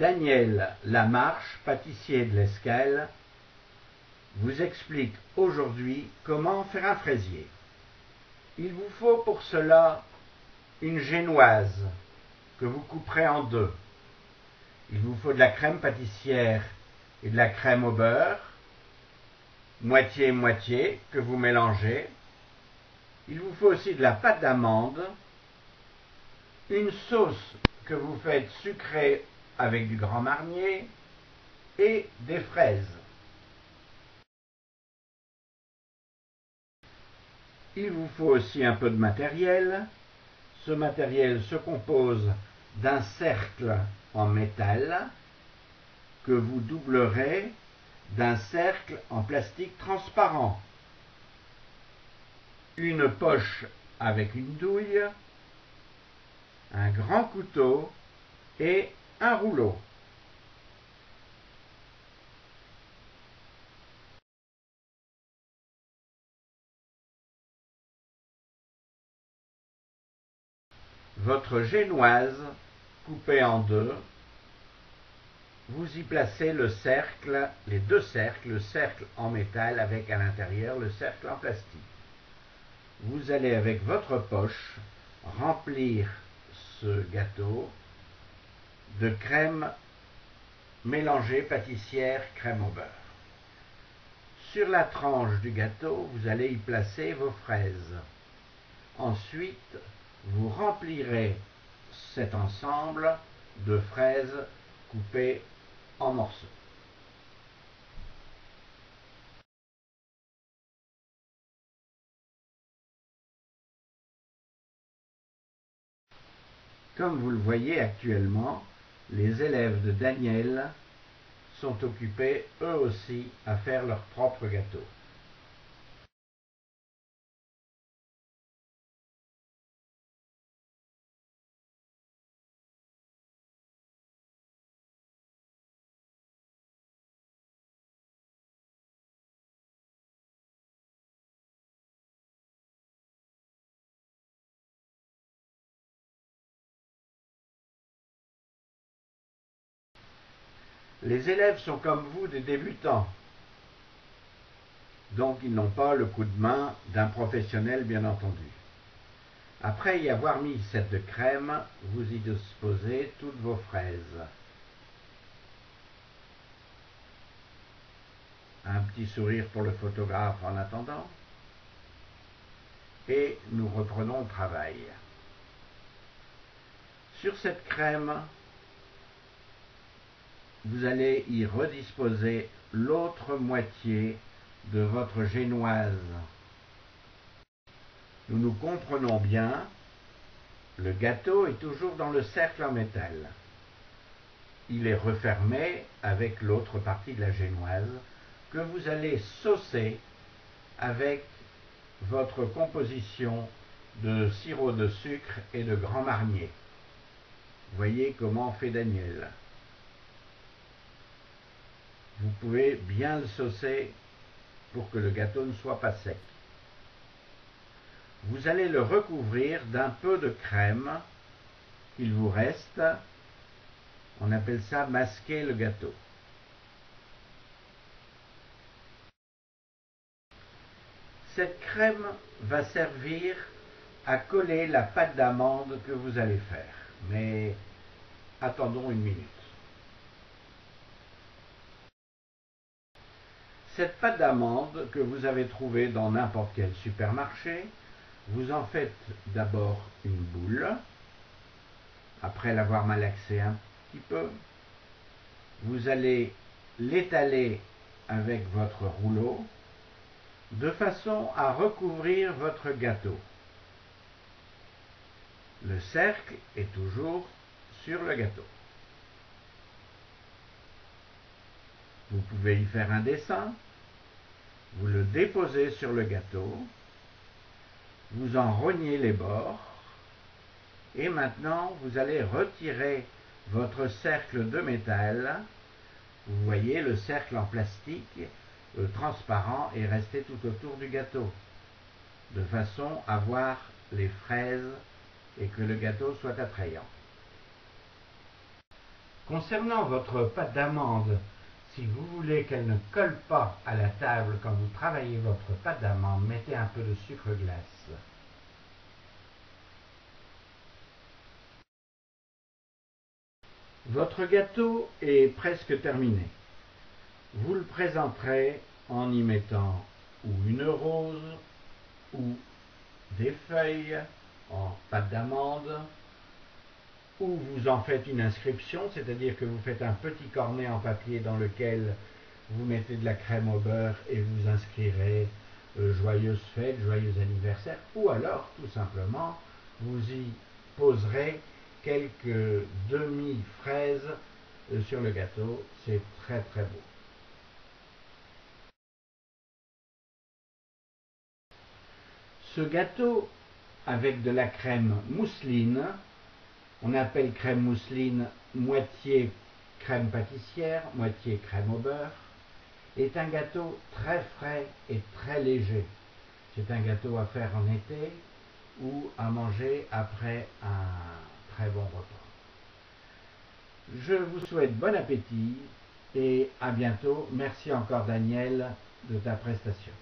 Daniel Lamarche, pâtissier de l'Esquelle, vous explique aujourd'hui comment faire un fraisier. Il vous faut pour cela une génoise que vous couperez en deux. Il vous faut de la crème pâtissière et de la crème au beurre, moitié-moitié, que vous mélangez. Il vous faut aussi de la pâte d'amande, une sauce que vous faites sucrée avec du Grand Marnier et des fraises. Il vous faut aussi un peu de matériel. Ce matériel se compose d'un cercle en métal que vous doublerez d'un cercle en plastique transparent, une poche avec une douille, un grand couteau et un rouleau. Votre génoise coupée en deux, vous y placez le cercle, les deux cercles, le cercle en métal avec à l'intérieur le cercle en plastique. Vous allez avec votre poche remplir ce gâteau de crème mélangée pâtissière crème au beurre. Sur la tranche du gâteau, vous allez y placer vos fraises. Ensuite, vous remplirez cet ensemble de fraises coupées en morceaux. Comme vous le voyez actuellement, les élèves de Daniel sont occupés eux aussi à faire leur propre gâteau. Les élèves sont comme vous des débutants, donc ils n'ont pas le coup de main d'un professionnel bien entendu. Après y avoir mis cette crème, vous y disposez toutes vos fraises. Un petit sourire pour le photographe en attendant. Et nous reprenons le travail. Sur cette crème, vous allez y redisposer l'autre moitié de votre génoise. Nous nous comprenons bien, le gâteau est toujours dans le cercle en métal. Il est refermé avec l'autre partie de la génoise que vous allez saucer avec votre composition de sirop de sucre et de Grand Marnier. Voyez comment fait Daniel. Vous pouvez bien le saucer pour que le gâteau ne soit pas sec. Vous allez le recouvrir d'un peu de crème qu'il vous reste. On appelle ça masquer le gâteau. Cette crème va servir à coller la pâte d'amande que vous allez faire. Mais attendons une minute. Cette pâte d'amande que vous avez trouvée dans n'importe quel supermarché, vous en faites d'abord une boule, après l'avoir malaxée un petit peu. Vous allez l'étaler avec votre rouleau, de façon à recouvrir votre gâteau. Le cercle est toujours sur le gâteau. Vous pouvez y faire un dessin, vous le déposez sur le gâteau, vous en rognez les bords, et maintenant vous allez retirer votre cercle de métal. Vous voyez, le cercle en plastique transparent est resté tout autour du gâteau, de façon à voir les fraises et que le gâteau soit attrayant. Concernant votre pâte d'amande, si vous voulez qu'elle ne colle pas à la table quand vous travaillez votre pâte d'amande, mettez un peu de sucre glace. Votre gâteau est presque terminé. Vous le présenterez en y mettant ou une rose ou des feuilles en pâte d'amande, ou vous en faites une inscription, c'est-à-dire que vous faites un petit cornet en papier dans lequel vous mettez de la crème au beurre et vous inscrirez joyeuse fête, joyeux anniversaire, ou alors tout simplement vous y poserez quelques demi-fraises sur le gâteau, c'est très très beau. Ce gâteau avec de la crème mousseline, on appelle crème mousseline moitié crème pâtissière, moitié crème au beurre, est un gâteau très frais et très léger. C'est un gâteau à faire en été ou à manger après un très bon repas. Je vous souhaite bon appétit et à bientôt. Merci encore Daniel de ta prestation.